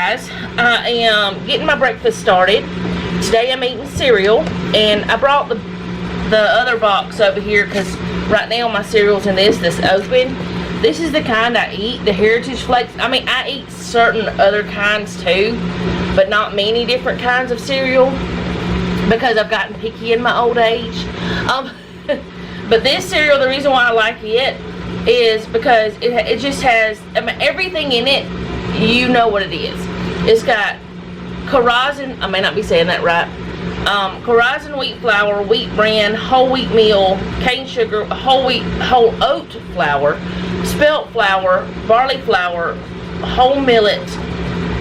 guys, I am getting my breakfast started. Today I'm eating cereal, and I brought the other box over here because right now my cereal's in this open. This is the kind I eat, the Heritage Flakes. I mean, I eat certain other kinds too, but not many different kinds of cereal because I've gotten picky in my old age. But this cereal, the reason why I like it is because it just has, I mean, everything in it. You know what it is. It's got Corazon, I may not be saying that right, Corazon wheat flour, wheat bran, whole wheat meal, cane sugar, whole oat flour, spelt flour, barley flour, whole millet,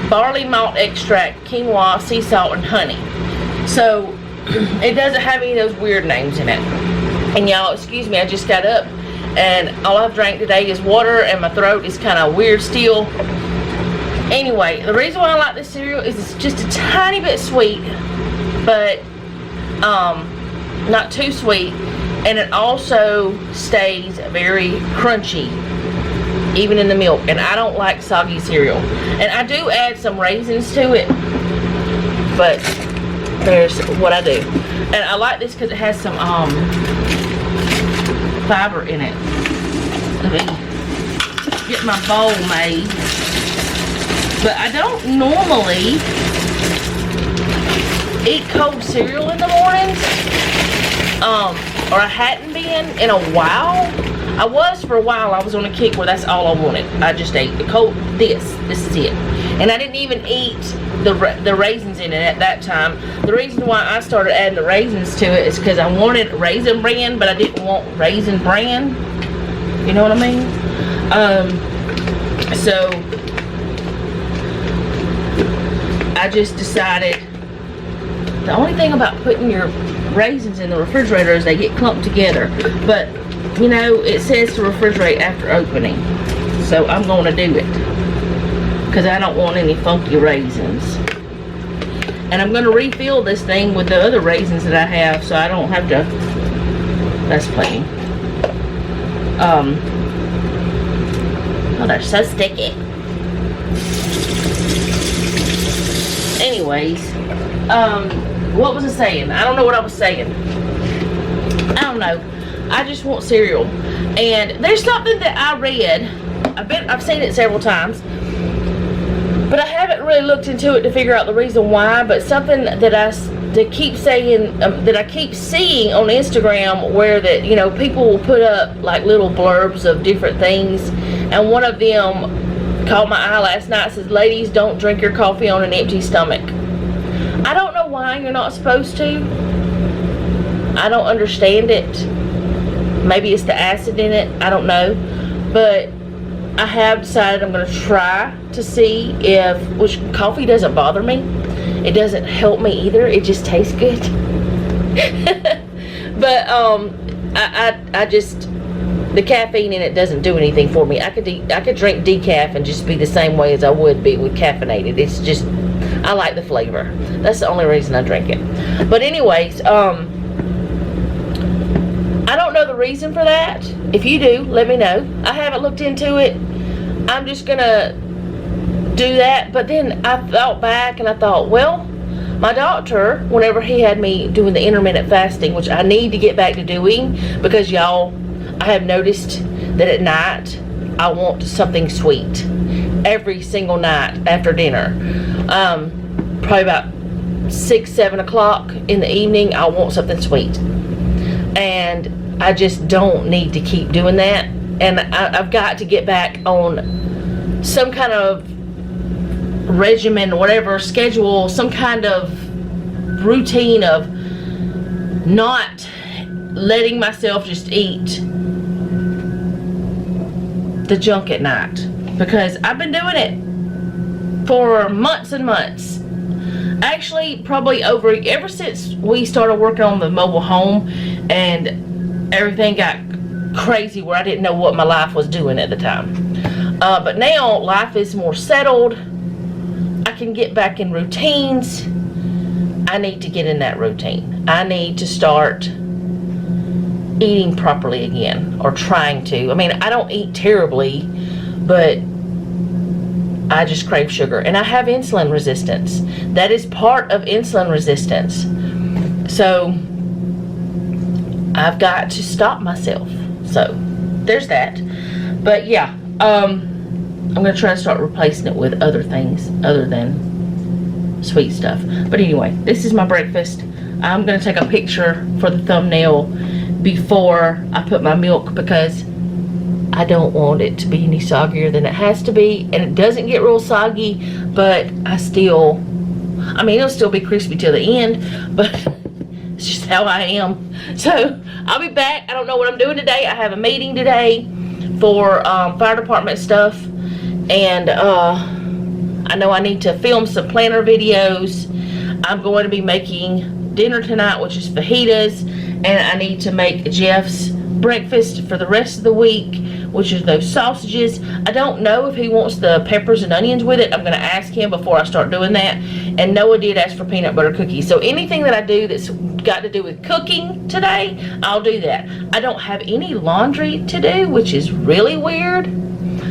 barley malt extract, quinoa, sea salt, and honey. So it doesn't have any of those weird names in it. And y'all, excuse me, I just got up and all I've drank today is water and my throat is kind of weird still. Anyway, the reason why I like this cereal is it's just a tiny bit sweet, but not too sweet, and it also stays very crunchy even in the milk, and I don't like soggy cereal. And I do add some raisins to it, but there's what I do. And I like this because it has some fiber in it. Let me get my bowl made. But I don't normally eat cold cereal in the mornings, or I hadn't been in a while. I was for a while. I was on a kick where that's all I wanted. I just ate the cold, this is it. And I didn't even eat the raisins in it at that time. The reason why I started adding the raisins to it is because I wanted raisin bran, but I didn't want raisin bran. You know what I mean? So I just decided the only thing about putting your raisins in the refrigerator is they get clumped together. But, you know, it says to refrigerate after opening. So I'm going to do it because I don't want any funky raisins. And I'm going to refill this thing with the other raisins that I have so I don't have to. That's plenty. Oh, they're so sticky. Anyways, what was I saying? I don't know what I was saying. I don't know. I just want cereal. And there's something that I read. I've seen it several times, but I haven't really looked into it to figure out the reason why. But something that I keep saying, that I keep seeing on Instagram, where that, you know, people will put up like little blurbs of different things, and one of them caught my eye last night. Says, ladies, don't drink your coffee on an empty stomach. I don't know why you're not supposed to. I don't understand it. Maybe it's the acid in it, I don't know. But I have decided I'm going to try to see which coffee doesn't bother me. It doesn't help me either. It just tastes good. But I just, the caffeine in it doesn't do anything for me. I could drink decaf and just be the same way as I would be with caffeinated. It's just, I like the flavor. That's the only reason I drink it. But anyways, I don't know the reason for that. If you do, let me know. I haven't looked into it. I'm just gonna do that. But then I thought back and I thought, well, my doctor, whenever he had me doing the intermittent fasting, which I need to get back to doing, because y'all, I have noticed that at night I want something sweet every single night after dinner. Probably about 6-7 o'clock in the evening, I want something sweet, and I just don't need to keep doing that. And I've got to get back on some kind of regimen, whatever, schedule, some kind of routine of not letting myself just eat the junk at night, because I've been doing it for months and months. Actually, probably ever since we started working on the mobile home and everything got crazy where I didn't know what my life was doing at the time. But now life is more settled. I can get back in routines. I need to get in that routine. I need to start eating properly again, or trying to. I mean, I don't eat terribly, but I just crave sugar. And I have insulin resistance. That is part of insulin resistance. So I've got to stop myself. So there's that. But yeah, I'm going to try to start replacing it with other things other than sweet stuff. But anyway, this is my breakfast. I'm going to take a picture for the thumbnail before I put my milk, because I don't want it to be any soggier than it has to be. And it doesn't get real soggy, but I mean, it'll still be crispy till the end, but it's just how I am. So I'll be back. I don't know what I'm doing today. I have a meeting today for fire department stuff, and I know I need to film some planner videos. I'm going to be making dinner tonight, which is fajitas, and I need to make Jeff's breakfast for the rest of the week, which is those sausages. I don't know if he wants the peppers and onions with it. I'm going to ask him before I start doing that. And Noah did ask for peanut butter cookies. So anything that I do that's got to do with cooking today, I'll do that. I don't have any laundry to do, which is really weird.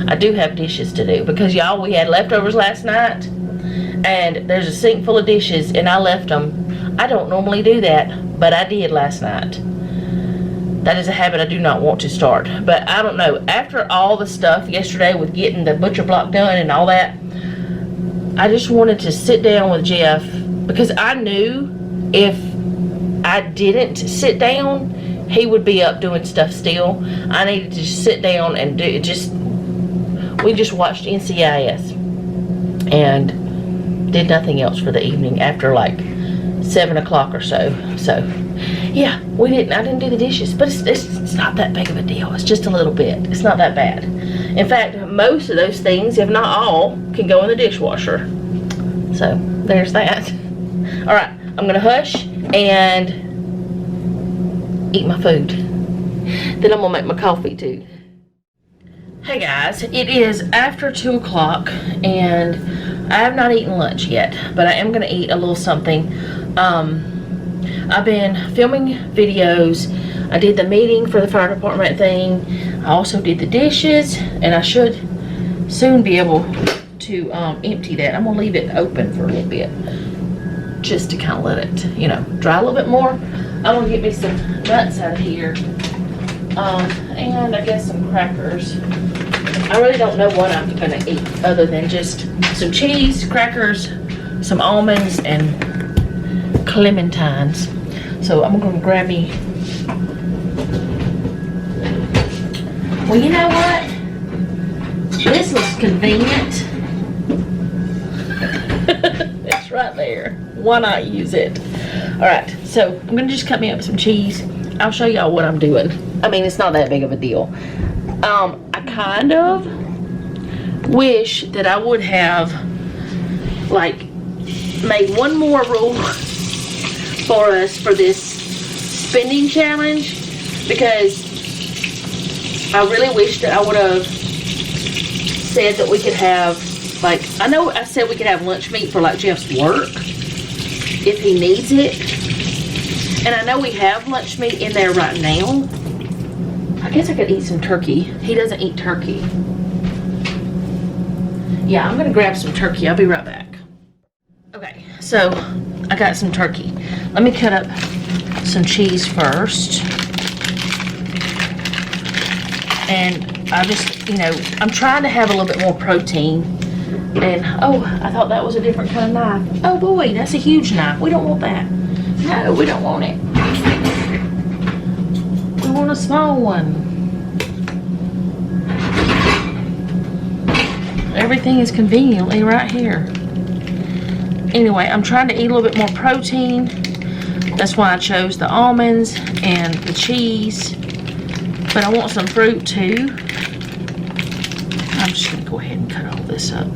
I do have dishes to do because, y'all, we had leftovers last night, and there's a sink full of dishes, and I left them. I don't normally do that, but I did last night. That is a habit I do not want to start. But I don't know. After all the stuff yesterday with getting the butcher block done and all that, I just wanted to sit down with Jeff, because I knew if I didn't sit down, he would be up doing stuff still. I needed to just sit down and we just watched NCIS and did nothing else for the evening after like 7 o'clock or so. So yeah, I didn't do the dishes, but it's not that big of a deal. It's just a little bit. It's not that bad. In fact, most of those things, if not all, can go in the dishwasher. So there's that. All right, I'm gonna hush and eat my food. Then I'm gonna make my coffee too. Hey guys, it is after 2 o'clock and I have not eaten lunch yet, but I am gonna eat a little something. I've been filming videos. I did the meeting for the fire department thing. I also did the dishes, and I should soon be able to empty that. I'm gonna leave it open for a little bit, just to kind of let it, you know, dry a little bit more. I'm gonna get me some nuts out of here, and I guess some crackers. I really don't know what I'm gonna eat other than just some cheese, crackers, some almonds, and clementines. So I'm gonna grab me. Well, you know what? This looks convenient. It's right there. Why not use it? All right, so I'm gonna just cut me up some cheese. I'll show y'all what I'm doing. I mean, it's not that big of a deal. I kind of wish that I would have like made one more rule for us for this spending challenge, because I really wish that I would have said that we could have, like, I know I said we could have lunch meat for like Jeff's work if he needs it, and I know we have lunch meat in there right now. I guess I could eat some turkey. He doesn't eat turkey. Yeah, I'm gonna grab some turkey. I'll be right back. Okay, so I got some turkey. Let me cut up some cheese first. And I just, you know, I'm trying to have a little bit more protein. And, oh, I thought that was a different kind of knife. Oh boy, that's a huge knife. We don't want that. No, we don't want it. We want a small one. Everything is conveniently right here. Anyway, I'm trying to eat a little bit more protein. That's why I chose the almonds and the cheese. But I want some fruit too. I'm just gonna go ahead and cut all this up.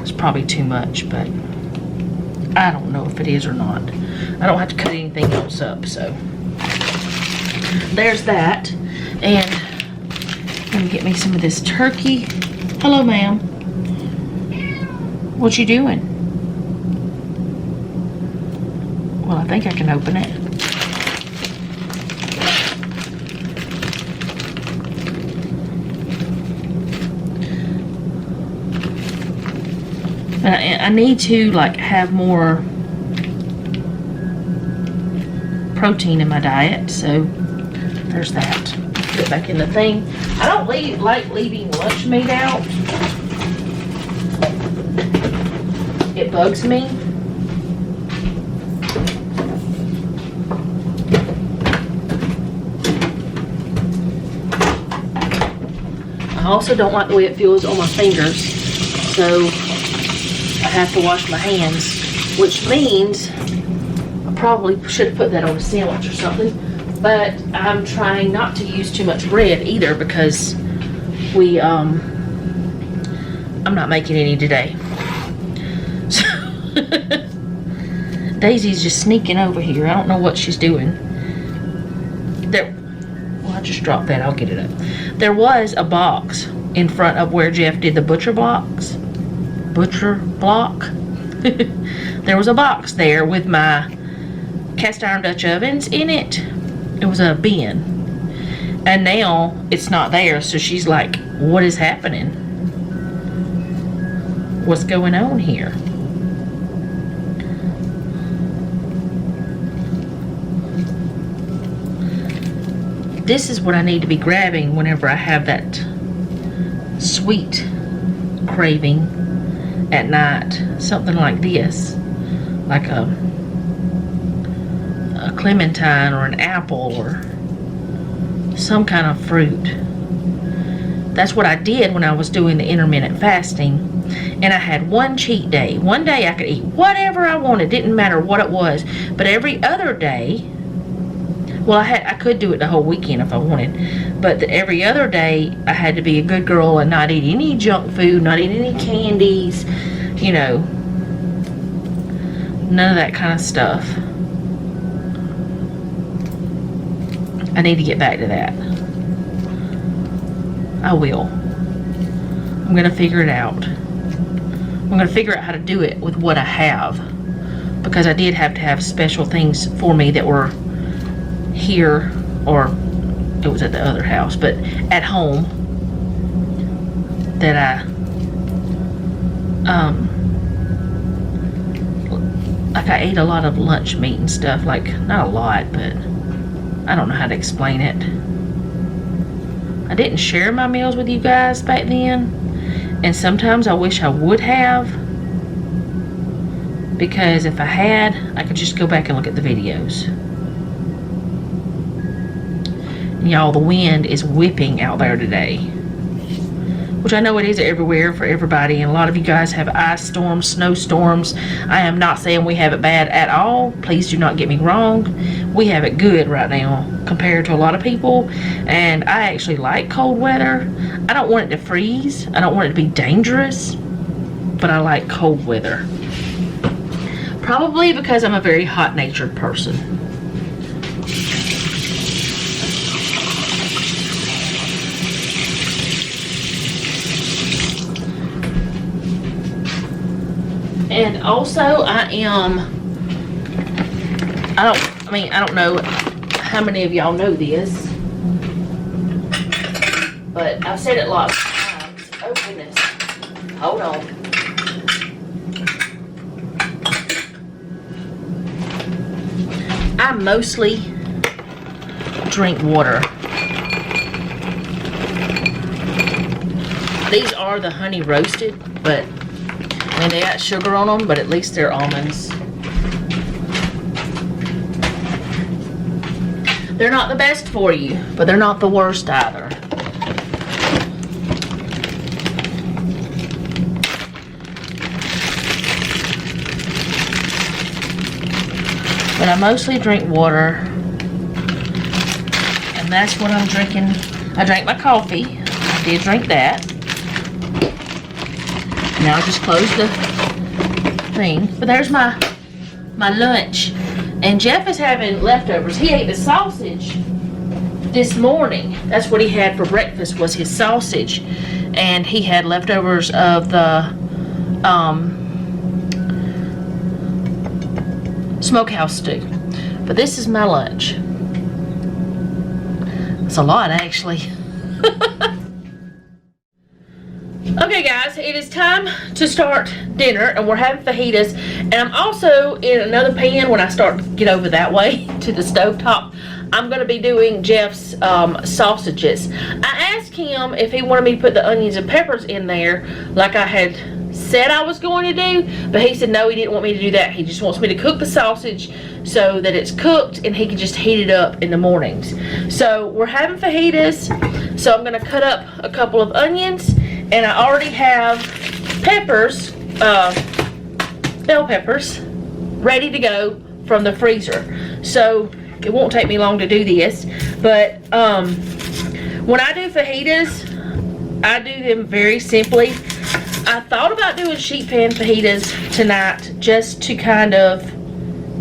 It's probably too much, but I don't know if it is or not. I don't have to cut anything else up, so. There's that. And I'm gonna get me some of this turkey. Hello, ma'am. What you doing? Well, I think I can open it. But I need to like have more protein in my diet, so there's that. Put it back in the thing. I don't like leaving lunch meat out. It bugs me. I also don't like the way it feels on my fingers, so I have to wash my hands, which means I probably should have put that on a sandwich or something, but I'm trying not to use too much bread either because I'm not making any today. So Daisy's just sneaking over here. I don't know what she's doing. Well, I just dropped that. I'll get it up. There was a box in front of where Jeff did the butcher block. There was a box there with my cast iron Dutch ovens in it. It was a bin. And now it's not there, so she's like, what is happening? What's going on here? This is what I need to be grabbing whenever I have that sweet craving at night. Something like this, like a clementine or an apple or some kind of fruit. That's what I did when I was doing the intermittent fasting, and I had one cheat day. One day I could eat whatever I wanted, didn't matter what it was. But every other day, well, I could do it the whole weekend if I wanted, but every other day I had to be a good girl and not eat any junk food, not eat any candies, you know, none of that kind of stuff. I need to get back to that. I will. I'm gonna figure it out. I'm gonna figure out how to do it with what I have, because I did have to have special things for me that were here, or it was at the other house, but at home, that I like I ate a lot of lunch meat and stuff, like not a lot, but I don't know how to explain it. I didn't share my meals with you guys back then, and sometimes I wish I would have, because if I had, I could just go back and look at the videos. Y'all, the wind is whipping out there today, which I know it is everywhere for everybody, and a lot of you guys have ice storms, snowstorms. I am not saying we have it bad at all. Please do not get me wrong. We have it good right now compared to a lot of people, and I actually like cold weather. I don't want it to freeze. I don't want it to be dangerous, but I like cold weather. Probably because I'm a very hot-natured person. And also I don't know how many of y'all know this, but I've said it lots of times. Oh goodness. Hold on. I mostly drink water. These are the honey roasted, but I mean, they got sugar on them, but at least they're almonds. They're not the best for you, but they're not the worst either. But I mostly drink water, and that's what I'm drinking. I drank my coffee. I did drink that. Now I just close the thing. But there's my lunch. And Jeff is having leftovers. He ate the sausage this morning. That's what he had for breakfast, was his sausage. And he had leftovers of the smokehouse stew. But this is my lunch. It's a lot, actually. Okay, guys. guys, it is time to start dinner, and we're having fajitas. And I'm also in another pan when I start to get over that way to the stovetop. I'm going to be doing Jeff's sausages. I asked him if he wanted me to put the onions and peppers in there like I had said I was going to do, but he said no, he didn't want me to do that. He just wants me to cook the sausage so that it's cooked and he can just heat it up in the mornings. So we're having fajitas, so I'm going to cut up a couple of onions, and I already have peppers, bell peppers, ready to go from the freezer. So it won't take me long to do this, but when I do fajitas, I do them very simply. I thought about doing sheet pan fajitas tonight just to kind of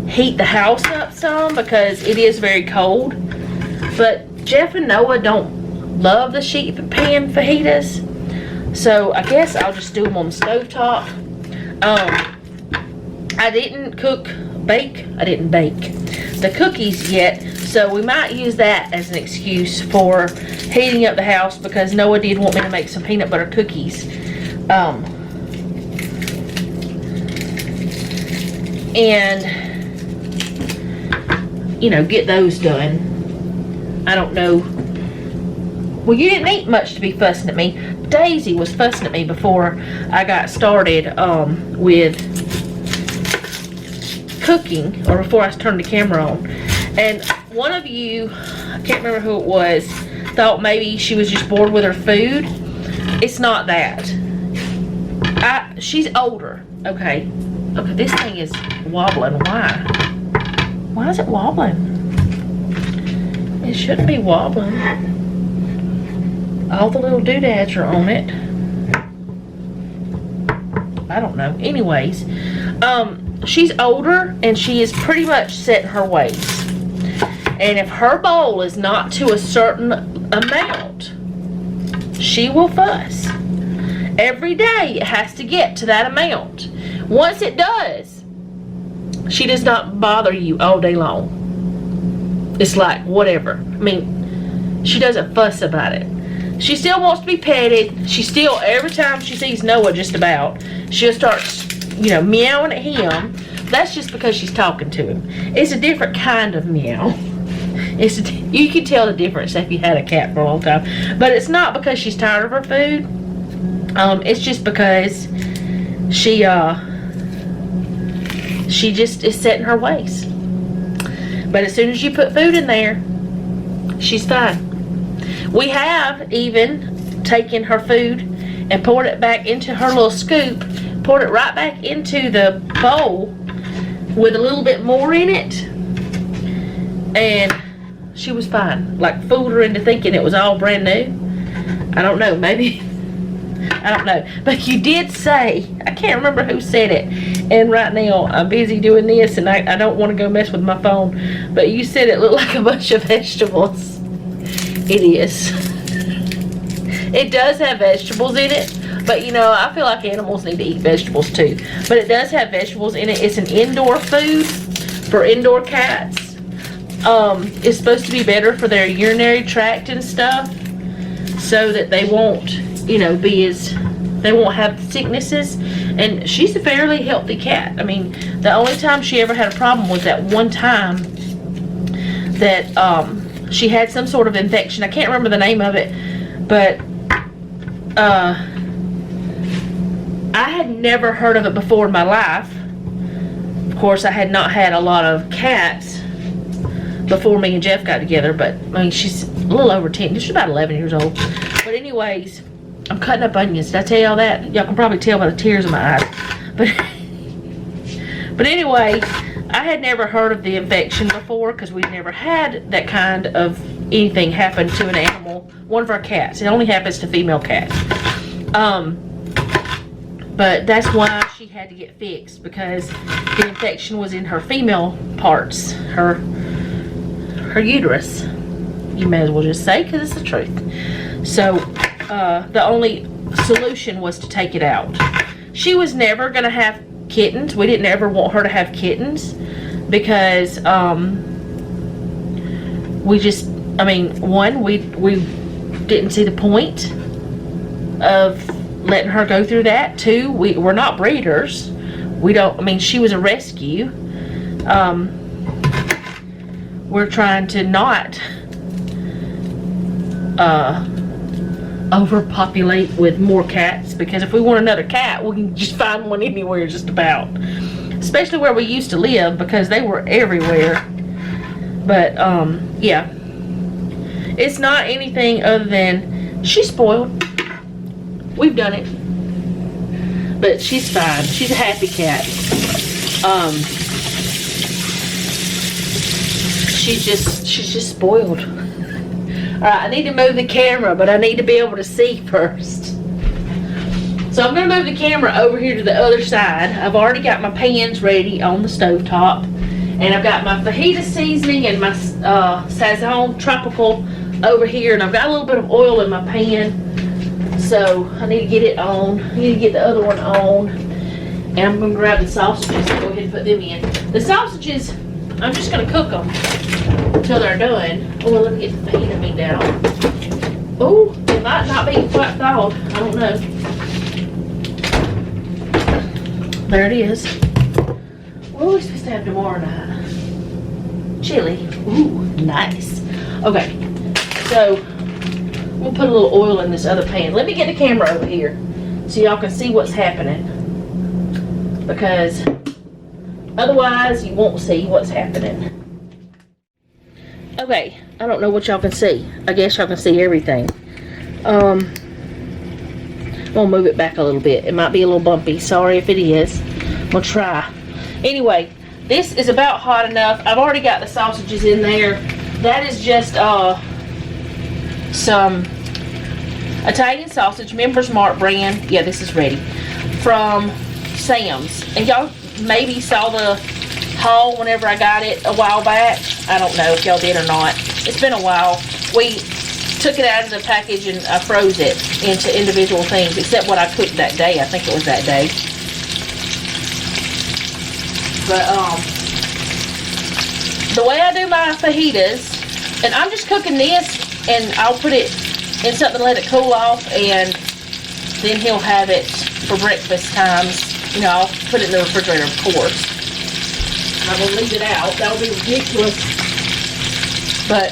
heat the house up some because it is very cold. But Jeff and Noah don't love the sheet pan fajitas, so I guess I'll just do them on the stovetop. I didn't bake the cookies yet, so we might use that as an excuse for heating up the house because Noah did want me to make some peanut butter cookies. And you know, get those done. I don't know. Well, you didn't eat much to be fussing at me. Daisy was fussing at me before I got started with cooking, or before I turned the camera on. And one of you, I can't remember who it was, thought maybe she was just bored with her food. It's not that. She's older, okay? Okay, this thing is wobbling. Why? Why is it wobbling? It shouldn't be wobbling. All the little doodads are on it. I don't know. Anyways, she's older and she is pretty much set in her ways. And if her bowl is not to a certain amount, she will fuss. Every day it has to get to that amount. Once it does, she does not bother you all day long. It's like, whatever. I mean, she doesn't fuss about it. She still wants to be petted. She still, every time she sees Noah just about, she'll start, you know, meowing at him. That's just because she's talking to him. It's a different kind of meow. You can tell the difference if you had a cat for a long time. But it's not because she's tired of her food. It's just because she just is set in her ways. But as soon as you put food in there, she's fine. We have even taken her food and poured it back into her little scoop, poured it right back into the bowl with a little bit more in it, and she was fine. Like, fooled her into thinking it was all brand new. I don't know, maybe, I don't know. But you did say, I can't remember who said it, and right now I'm busy doing this and I don't want to go mess with my phone, but you said it looked like a bunch of vegetables. It is. It does have vegetables in it, but you know, I feel like animals need to eat vegetables too. But it does have vegetables in it. It's an indoor food for indoor cats. It's supposed to be better for their urinary tract and stuff, so that they won't, you know, they won't have sicknesses. And she's a fairly healthy cat. I mean, the only time she ever had a problem was that one time that she had some sort of infection. I can't remember the name of it, but I had never heard of it before in my life. Of course, I had not had a lot of cats before me and Jeff got together, but I mean, she's a little over 10. She's about 11 years old. But anyways, I'm cutting up onions. Did I tell y'all that? Y'all can probably tell by the tears in my eyes. But anyway, I had never heard of the infection before because we've never had that kind of anything happen to an animal. One of our cats. It only happens to female cats. But that's why she had to get fixed, because the infection was in her female parts, her uterus. You may as well just say, because it's the truth. So the only solution was to take it out. She was never going to have kittens. We didn't ever want her to have kittens because we just, I mean, one, we didn't see the point of letting her go through that too. We're not breeders. We don't, I mean, she was a rescue. We're trying to not overpopulate with more cats, because if we want another cat, we can just find one anywhere just about. Especially where we used to live, because they were everywhere. But, yeah. It's not anything other than she's spoiled. We've done it. But she's fine. She's a happy cat. She's just spoiled. Alright, I need to move the camera, but I need to be able to see first. So I'm going to move the camera over here to the other side. I've already got my pans ready on the stovetop. And I've got my fajita seasoning and my Sazon tropical over here. And I've got a little bit of oil in my pan. So I need to get it on. I need to get the other one on. And I'm going to grab the sausages and go ahead and put them in. The sausages, I'm just going to cook them until they're done. Oh, well, let me get the fajita meat down. Oh, it might not be quite thawed. I don't know. There it is. What are we supposed to have tomorrow night? Chili. Ooh, nice. Okay, so we'll put a little oil in this other pan. Let me get the camera over here so y'all can see what's happening, because otherwise you won't see what's happening. Okay, I don't know what y'all can see. I guess y'all can see everything. I'm gonna move it back a little bit. It might be a little bumpy. Sorry if it is. We'll try. Anyway, this is about hot enough. I've already got the sausages in there. That is just some Italian sausage, Members Mark brand. Yeah, this is ready. From Sam's. And y'all maybe saw the haul whenever I got it a while back. I don't know if y'all did or not. It's been a while. We took it out of the package and I froze it into individual things, except what I cooked that day. I think it was that day. But the way I do my fajitas, and I'm just cooking this, and I'll put it in something to let it cool off, and then he'll have it for breakfast times. You know, I'll put it in the refrigerator, of course. I will leave it out. That would be ridiculous. But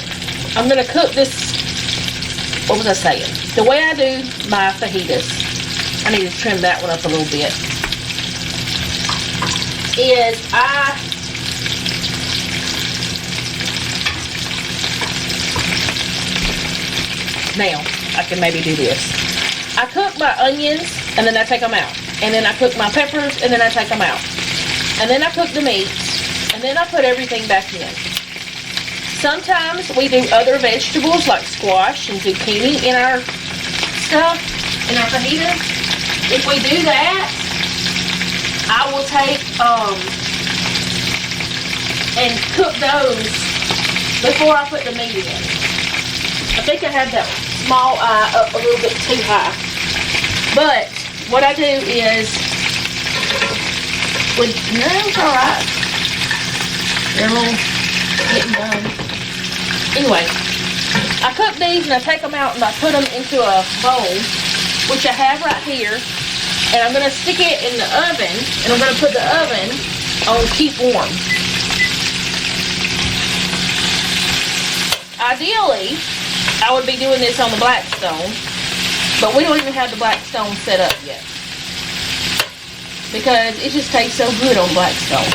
I'm going to cook this. What was I saying? The way I do my fajitas, I need to trim that one up a little bit, is now, I can maybe do this. I cook my onions, and then I take them out. And then I cook my peppers, and then I take them out. And then I cook the meats, and then I put everything back in. Sometimes we do other vegetables like squash and zucchini in our stuff, in our fajitas. If we do that, I will take and cook those before I put the meat in. I think I have that small eye up a little bit too high. But what I do is, no, it's alright. They're a little getting done. Anyway, I cook these and I take them out and I put them into a bowl, which I have right here. And I'm going to stick it in the oven, and I'm going to put the oven on keep warm. Ideally, I would be doing this on the Blackstone, but we don't even have the Blackstone set up yet, because it just tastes so good on Blackstone.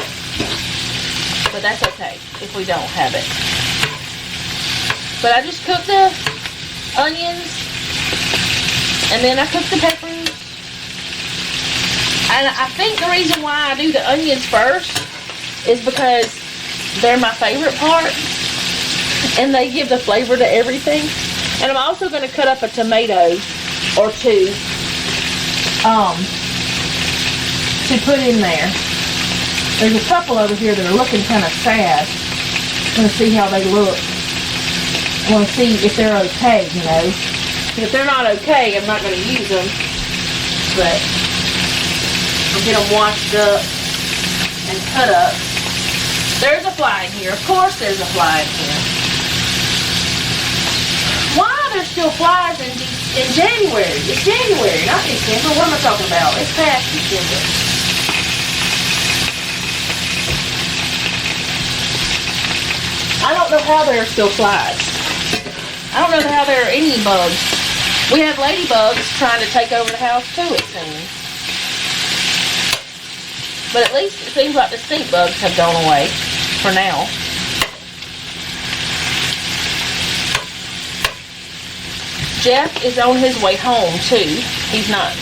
But that's okay if we don't have it. But I just cook the onions, and then I cook the peppers. And I think the reason why I do the onions first is because they're my favorite part, and they give the flavor to everything. And I'm also going to cut up a tomato or two to put in there. There's a couple over here that are looking kind of sad. I'm going to see how they look. I want to see if they're okay, you know. If they're not okay, I'm not going to use them. But I'll get them washed up and cut up. There's a fly in here. Of course there's a fly in here. Why are there still flies in these in January. It's January, not December. What am I talking about? It's past December. I don't know how there are still flies. I don't know how there are any bugs. We have ladybugs trying to take over the house too, it seems. But at least it seems like the stink bugs have gone away for now. Jeff is on his way home too. He's not,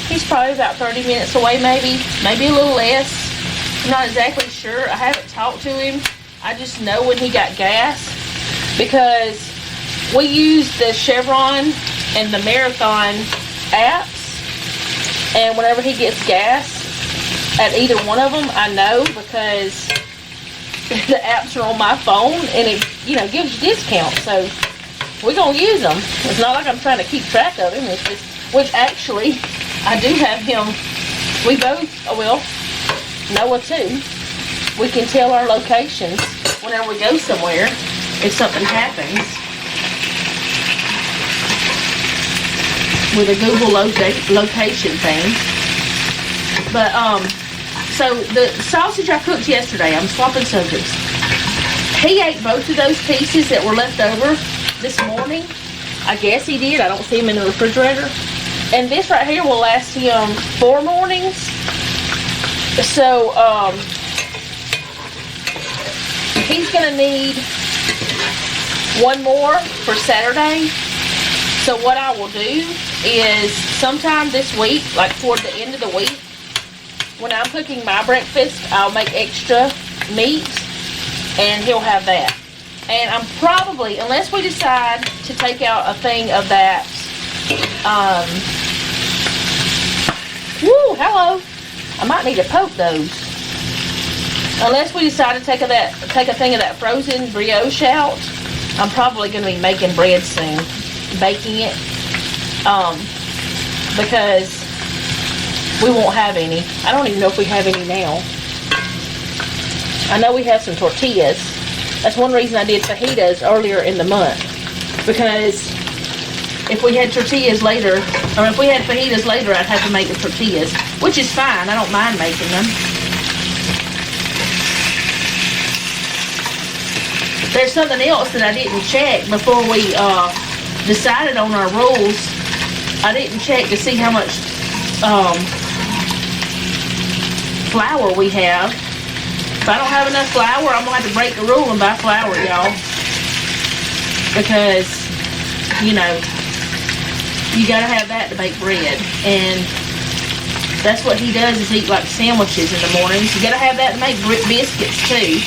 he's probably about 30 minutes away maybe a little less. I'm not exactly sure. I haven't talked to him. I just know when he got gas because we use the Chevron and the Marathon apps, and whenever he gets gas at either one of them, I know because the apps are on my phone and it, you know, gives you discounts. So we're gonna use them. It's not like I'm trying to keep track of him. It's just, which actually I do have him. We both, well, Noah too. We can tell our locations whenever we go somewhere if something happens with a Google location thing. But so the sausage I cooked yesterday, I'm swapping subjects. He ate both of those pieces that were left over this morning. I guess he did. I don't see him in the refrigerator. And this right here will last him 4 mornings. So he's gonna need 1 more for Saturday. So what I will do is sometime this week, like toward the end of the week, when I'm cooking my breakfast, I'll make extra meat and he'll have that. And I'm probably, unless we decide to take out a thing of that, woo, hello. I might need to poke those. Unless we decide to take a thing of that frozen brioche out, I'm probably going to be making bread soon, baking it, because we won't have any. I don't even know if we have any now. I know we have some tortillas. That's one reason I did fajitas earlier in the month, because if we had tortillas later, or if we had fajitas later, I'd have to make the tortillas, which is fine. I don't mind making them. There's something else that I didn't check before we decided on our rules. I didn't check to see how much flour we have. If I don't have enough flour, I'm going to have to break the rule and buy flour, y'all. Because, you know, you got to have that to bake bread. And that's what he does, is eat like sandwiches in the mornings. You got to have that to make biscuits too.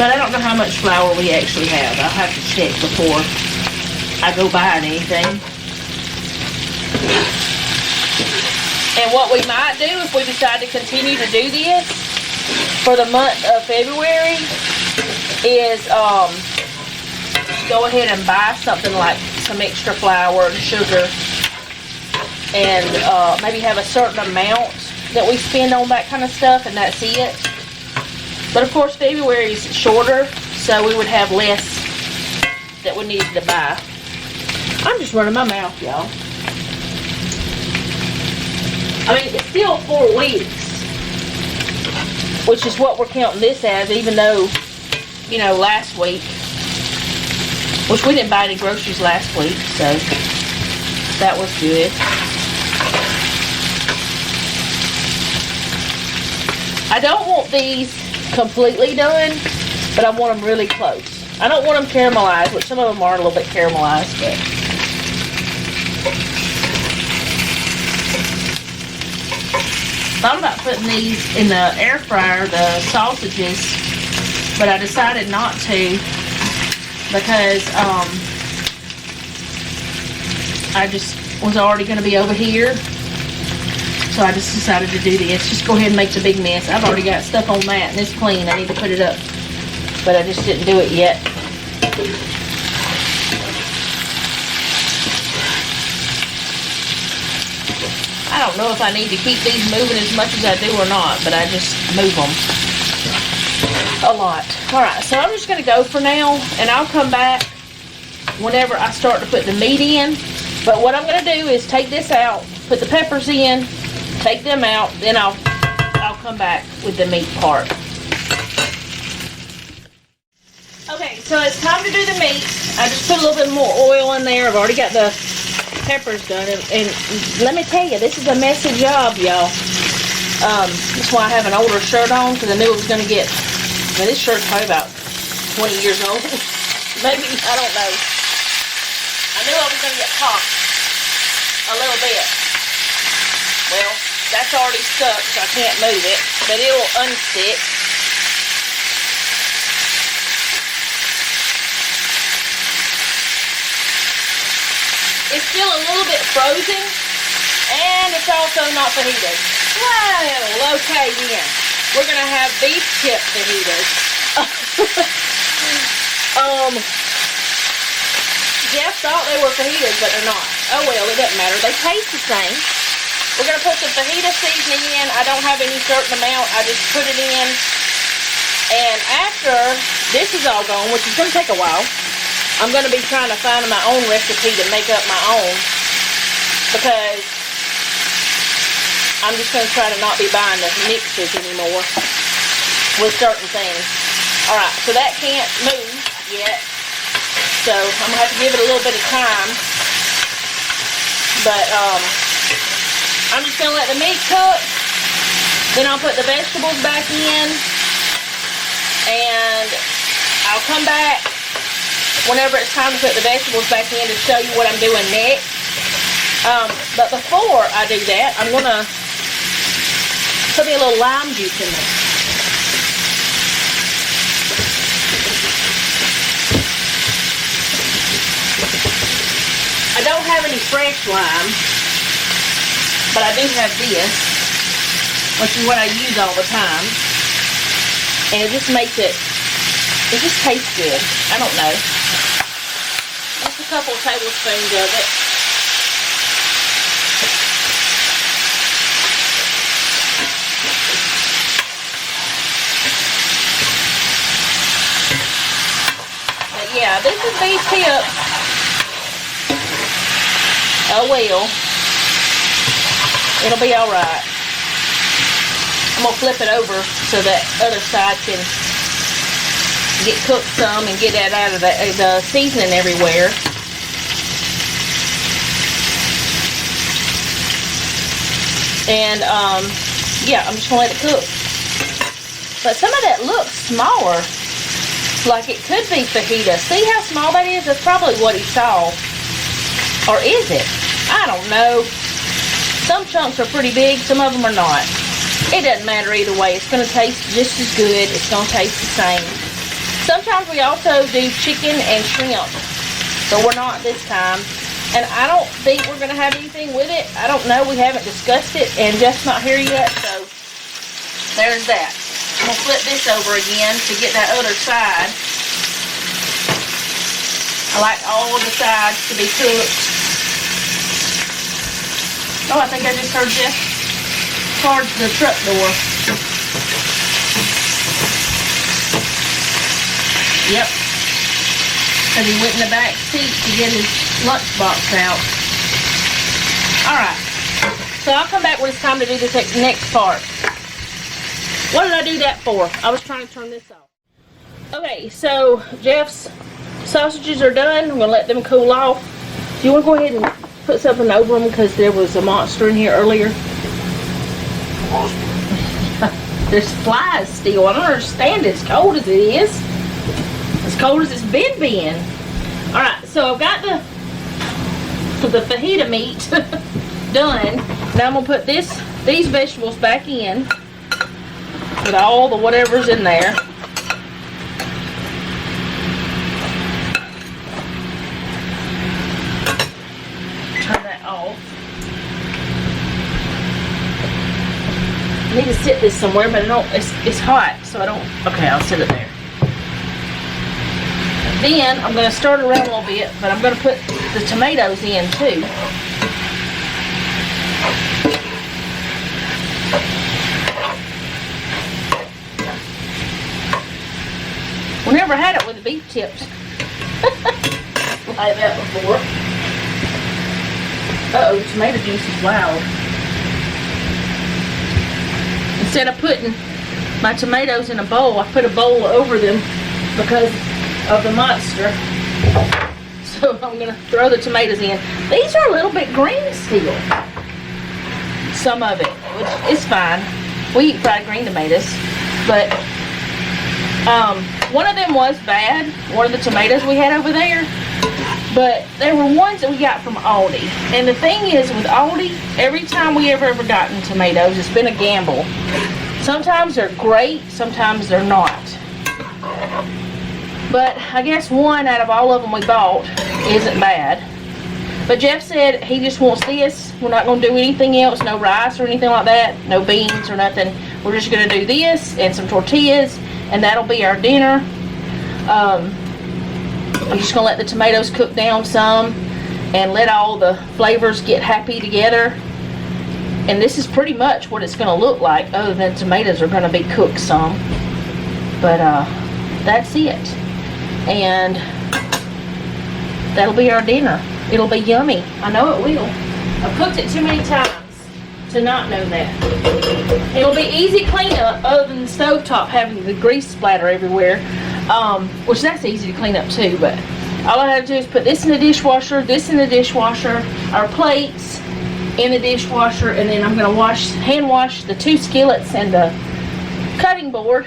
But I don't know how much flour we actually have. I'll have to check before I go buying anything. And what we might do if we decide to continue to do this for the month of February is go ahead and buy something like some extra flour and sugar, and maybe have a certain amount that we spend on that kind of stuff, and that's it. But of course February is shorter, so we would have less that we needed to buy. I'm just running my mouth, y'all. I mean, it's still 4 weeks, which is what we're counting this as, even though, you know, last week, which we didn't buy any groceries last week, so that was good. I don't want these completely done, but I want them really close. I don't want them caramelized, which some of them are a little bit caramelized, but thought about putting these in the air fryer, the sausages, but I decided not to because I just was already going to be over here, so I just decided to do this. Just go ahead and make the big mess. I've already got stuff on that and it's clean. I need to put it up, but I just didn't do it yet. I don't know if I need to keep these moving as much as I do or not, but I just move them. a lot. Alright, so I'm just going to go for now, and I'll come back whenever I start to put the meat in. But what I'm going to do is take this out, put the peppers in, take them out, then I'll come back with the meat part. Okay, so it's time to do the meat. I just put a little bit more oil in there. I've already got the peppers done, and let me tell you, this is a messy job, y'all. That's why I have an older shirt on, because I knew it was going to get, now this shirt's probably about 20 years old. Maybe, I don't know. I knew I was going to get hot a little bit. Well, that's already stuck, so I can't move it, but it'll unstick. It's still a little bit frozen, and it's also not fajitas. Well, okay then. We're gonna have beef tip fajitas. Jeff thought they were fajitas, but they're not. Oh well, it doesn't matter. They taste the same. We're gonna put some fajita seasoning in. I don't have any certain amount. I just put it in. And after this is all gone, which is gonna take a while, I'm going to be trying to find my own recipe to make up my own, because I'm just going to try to not be buying the mixes anymore with certain things. Alright, so that can't move yet, so I'm going to have to give it a little bit of time, but I'm just going to let the meat cook, then I'll put the vegetables back in, and I'll come back whenever it's time to put the vegetables back in to show you what I'm doing next. But before I do that, I'm going to put me a little lime juice in there. I don't have any fresh lime, but I do have this, which is what I use all the time. And it just makes it just tastes good. I don't know. Just a couple tablespoons of it. But yeah, this is beef tips. Oh well. It'll be alright. I'm going to flip it over so that other side can get cooked some and get that out of the seasoning everywhere. And yeah, I'm just gonna let it cook. But some of that looks smaller, like it could be fajita. See how small that is? That's probably what he saw. Or is it? I don't know. Some chunks are pretty big, some of them are not. It doesn't matter either way. It's gonna taste just as good. It's gonna taste the same. Sometimes we also do chicken and shrimp, but we're not this time. And I don't think we're going to have anything with it. I don't know. We haven't discussed it, and Jeff's not here yet, so there's that. I'm going to flip this over again to get that other side. I like all of the sides to be cooked. Oh, I think I just heard Jeff charge the truck door. Yep, because he went in the back seat to get his lunchbox out. Alright, so I'll come back when it's time to do this next part. What did I do that for? I was trying to turn this off. Okay, so Jeff's sausages are done. I'm going to let them cool off. Do you want to go ahead and put something over them because there was a monster in here earlier? There's flies still. I don't understand it. As cold as it is. As cold as it's been. Alright, so I've got the fajita meat done. Now I'm going to put these vegetables back in with all the whatever's in there. Turn that off. I need to sit this somewhere, but I don't, it's hot, so I don't, okay, I'll sit it there. Then I'm going to stir it around a little bit, but I'm going to put the tomatoes in too. We never had it with the beef tips like that before. Uh-oh, tomato juice is loud. Instead of putting my tomatoes in a bowl, I put a bowl over them because of the monster. So I'm gonna throw the tomatoes in. These are a little bit green still. Some of it, which is fine. We eat fried green tomatoes, but one of them was bad. One of the tomatoes we had over there, but there were ones that we got from Aldi. And the thing is with Aldi, every time we ever gotten tomatoes, it's been a gamble. Sometimes they're great, sometimes they're not. But I guess one out of all of them we bought isn't bad. But Jeff said he just wants this. We're not going to do anything else, no rice or anything like that, no beans or nothing. We're just going to do this and some tortillas, and that'll be our dinner. I'm just going to let the tomatoes cook down some and let all the flavors get happy together. And this is pretty much what it's going to look like, other than tomatoes are going to be cooked some. But that's it. And that'll be our dinner. It'll be yummy. I know it will. I've cooked it too many times to not know that. It'll be easy cleanup, other than the stovetop having the grease splatter everywhere. Which that's easy to clean up too, but all I have to do is put this in the dishwasher, this in the dishwasher, our plates in the dishwasher, and then I'm going to hand wash the 2 skillets and the cutting board,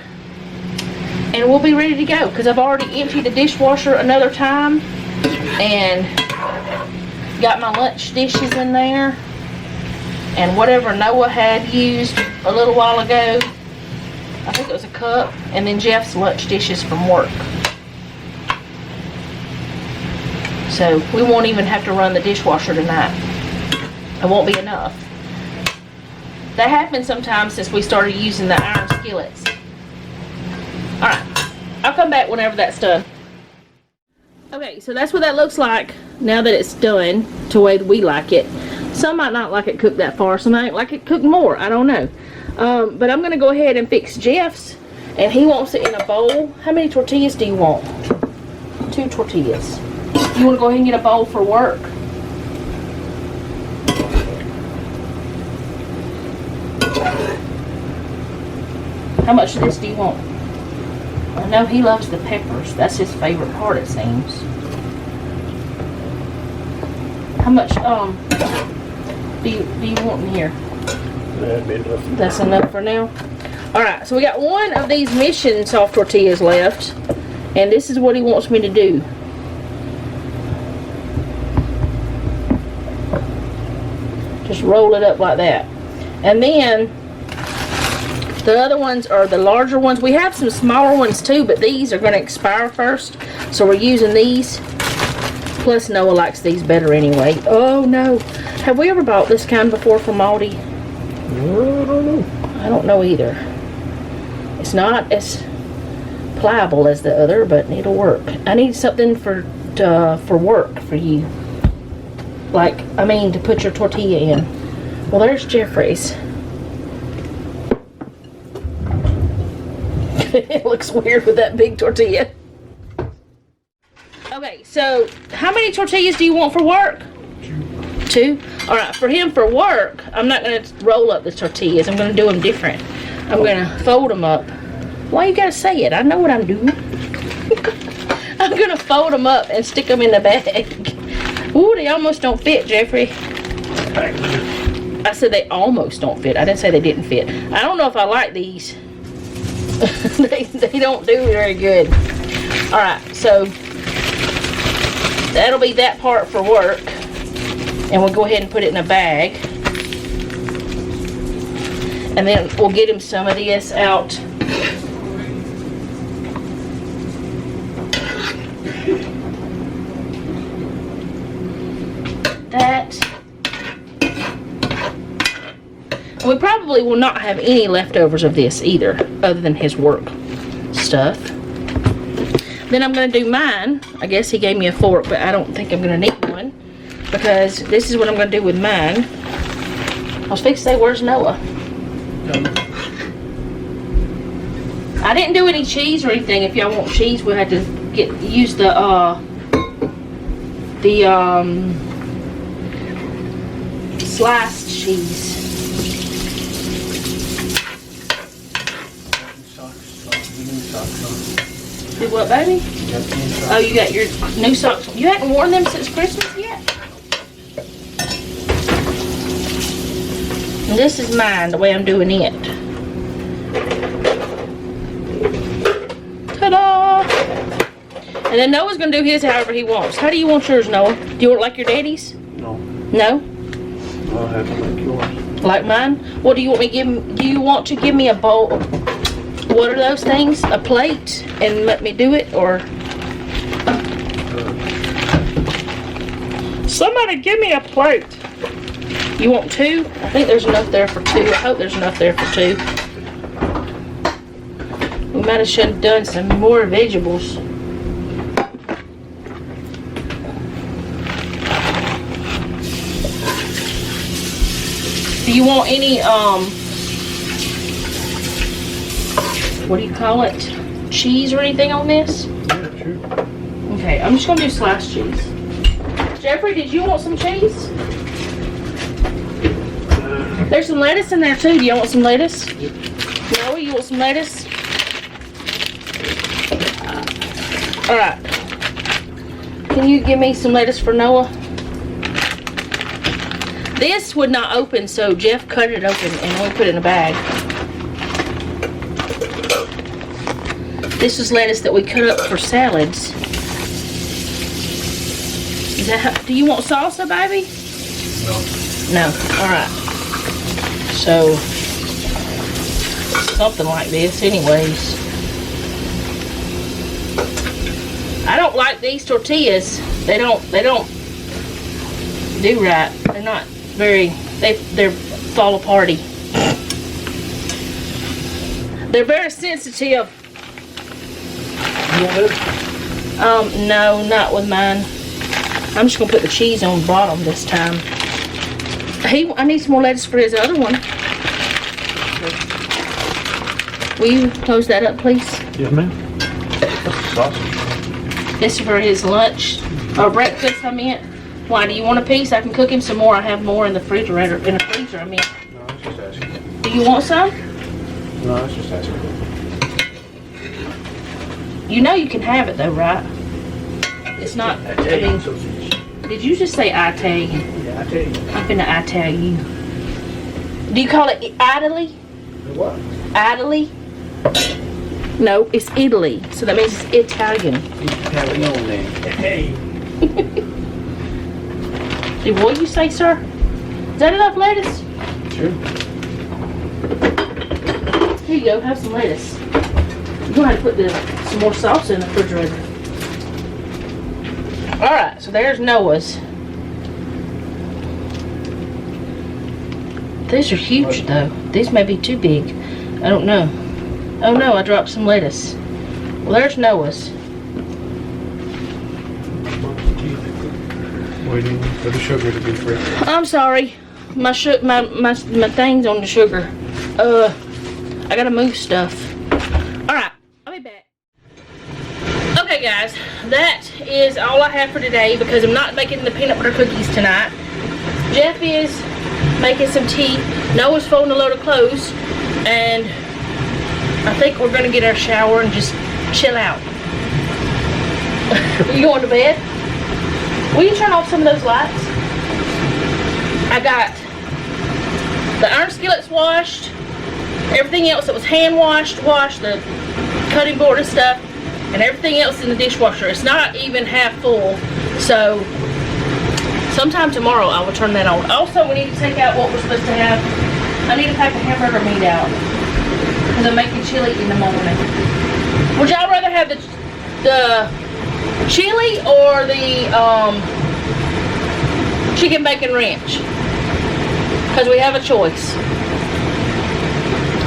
and we'll be ready to go, because I've already emptied the dishwasher another time and got my lunch dishes in there, and whatever Noah had used a little while ago, I think it was a cup, and then Jeff's lunch dishes from work. So we won't even have to run the dishwasher tonight. It won't be enough. That happens sometimes since we started using the iron skillets. Alright, I'll come back whenever that's done. Okay, so that's what that looks like now that it's done to the way that we like it. Some might not like it cooked that far, some might like it cooked more, I don't know. But I'm going to go ahead and fix Jeff's, and he wants it in a bowl. How many tortillas do you want? 2 tortillas. You want to go ahead and get a bowl for work? How much of this do you want? I know he loves the peppers. That's his favorite part, it seems. How much do you want in here? That'd be enough. That's enough for now. Alright, so we got one of these Mission soft tortillas left, and this is what he wants me to do. Just roll it up like that. And then the other ones are the larger ones. We have some smaller ones too, but these are going to expire first, so we're using these. Plus Noah likes these better anyway. Oh no, have we ever bought this kind before from Aldi? No, I don't know. I don't know either. It's not as pliable as the other, but it'll work. I need something for work for you. Like, I mean, to put your tortilla in. Well, there's Jeffrey's. It looks weird with that big tortilla. Okay, so how many tortillas do you want for work? 2. Alright, for him for work, I'm not going to roll up the tortillas. I'm going to do them different. I'm going to fold them up. Why you got to say it? I know what I'm doing. I'm going to fold them up and stick them in the bag. Ooh, they almost don't fit, Jeffrey. I said they almost don't fit. I didn't say they didn't fit. I don't know if I like these. they don't do very good. Alright, so that'll be that part for work. And we'll go ahead and put it in a bag. And then we'll get him some of this out. That. And we probably will not have any leftovers of this either, other than his work stuff. Then I'm going to do mine. I guess he gave me a fork, but I don't think I'm going to need one, because this is what I'm going to do with mine. I was fixing to say, where's Noah? I didn't do any cheese or anything. If y'all want cheese, we'll have to use the sliced cheese. Do what, baby? Oh, you got your new socks. You hadn't worn them since Christmas yet? And this is mine, the way I'm doing it. Ta-da! And then Noah's gonna do his however he wants. How do you want yours, Noah? Do you want it like your daddy's? No. No? I'll have to make yours. Like mine? What do you want me to give? Do you want to give me a bowl? What are those things? A plate and let me do it, or? Somebody give me a plate. You want two? I think there's enough there for two. I hope there's enough there for two. We might have should have done some more vegetables. Do you want any, what do you call it? Cheese or anything on this? Yeah, sure. Okay, I'm just gonna do sliced cheese. Jeffrey, did you want some cheese? There's some lettuce in there too. Do you want some lettuce? Yep. Noah, you want some lettuce? Alright. Can you give me some lettuce for Noah? This would not open, so Jeff cut it open and we put it in a bag. This is lettuce that we cut up for salads. Is that how, do you want salsa, baby? No. No. Alright. So, something like this anyways. I don't like these tortillas. They don't do right. They're not very, they're fall aparty. They're very sensitive. You want this? No, not with mine. I'm just gonna put the cheese on the bottom this time. I need some more lettuce for his other one. Will you close that up, please? Yes, ma'am. Sausage. This is for his lunch or breakfast. I meant. Why? Do you want a piece? I can cook him some more. I have more in the refrigerator. In the freezer. I mean. No, I was just asking. Do you want some? No, I was just asking. You know you can have it though, right? It's not. I mean, did you just say I tell you? Yeah, I tell you. I'm finna I tell you. Do you call it Italy? What? Italy? No, it's Italy. So that means it's Italian. Italian name. Hey. What you say, sir? Is that enough lettuce? Sure. Here you go. Have some lettuce. You're gonna have to put some more salsa in the refrigerator. All right. So there's Noah's. These are huge though. These may be too big. I don't know. Oh no, I dropped some lettuce. Well, there's Noah's. Waiting for the sugar to be free. I'm sorry. My thing's on the sugar. I gotta move stuff. Alright, I'll be back. Okay guys, that is all I have for today because I'm not making the peanut butter cookies tonight. Jeff is making some tea. Noah's folding a load of clothes. And I think we're gonna get our shower and just chill out. You going to bed? Will you turn off some of those lights? I got the iron skillets washed, everything else that was hand washed, the cutting board and stuff, and everything else in the dishwasher. It's not even half full, so sometime tomorrow I will turn that on. Also, we need to take out what we're supposed to have. I need to pack the hamburger meat out because I'm making chili in the morning. Would y'all rather have the chili or the chicken bacon ranch? Because we have a choice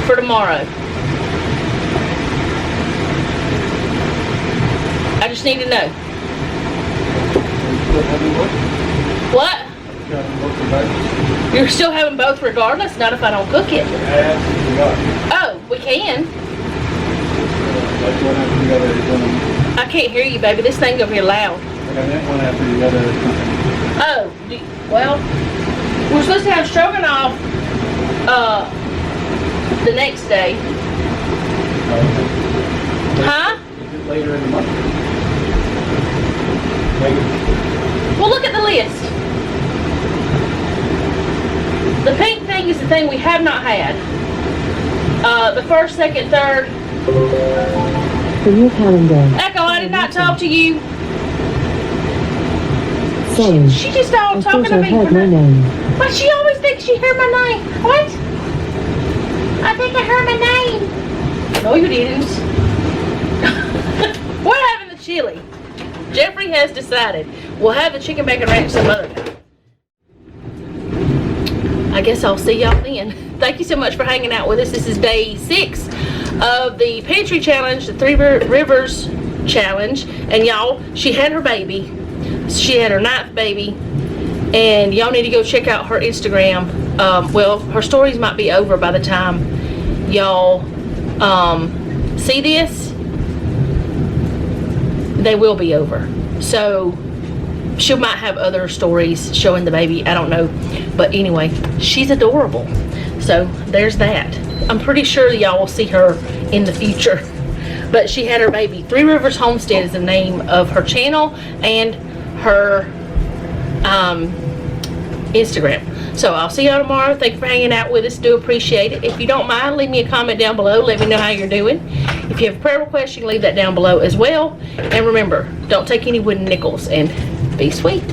for tomorrow. I just need to know. What? You're still having both regardless? Not if I don't cook it. Oh, we can. Like one after the other. I can't hear you, baby. This thing over here loud. I meant one after the other. Oh, well, we're supposed to have stroganoff the next day. Huh? Later in the month. Later. Well, look at the list. The pink thing is the thing we have not had. The first, second, third. For your calendar. Echo, I did not talk to you. Sorry. She just all I talking thought to I me. heard my name. But she always thinks she heard my name. What? I think I heard my name. No, you didn't. What happened to chili? Jeffrey has decided we'll have the chicken bacon ranch some other time. I guess I'll see y'all then. Thank you so much for hanging out with us. This is day 6 of the pantry challenge, the 3 Rivers challenge. And y'all, she had her baby. She had her 9th baby. And y'all need to go check out her Instagram. Well, her stories might be over by the time y'all see this. They will be over. So she might have other stories showing the baby. I don't know. But anyway, she's adorable. So there's that. I'm pretty sure y'all will see her in the future. But she had her baby. 3 Rivers Homestead is the name of her channel and her Instagram. So I'll see y'all tomorrow. Thank you for hanging out with us. Do appreciate it. If you don't mind, leave me a comment down below. Let me know how you're doing. If you have a prayer request, you can leave that down below as well. And remember, don't take any wooden nickels and be sweet.